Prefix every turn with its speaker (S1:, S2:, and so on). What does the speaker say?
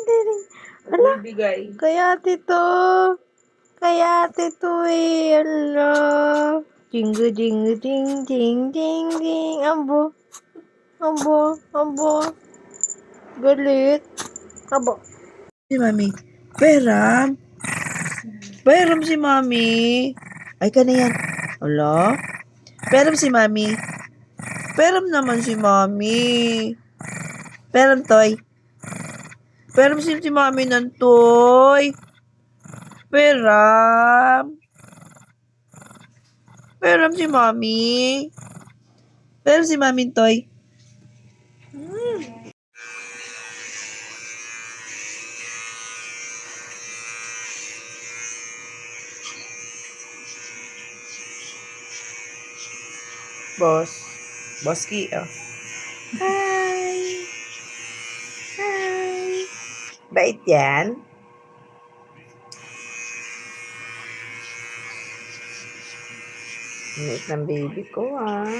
S1: ding. Hala, kaya tito. Kaya tito eh. Hala. Jingle, jingle, ding, ding, ding, ding. Abo. Abo, abo. Galit. Abo. Si Mami. Peram. Peram si Mami. Ay, ka na yan. Hala. Peram si Mami. Peram naman si Mami. Peram, Toy. Peram si Mami ng Toy. Peram. Peram si Mami. Peram si Mami, Toy. Boss. Boski, oh. Hi. Hi. Bait yan. Bait ng baby ko, ah.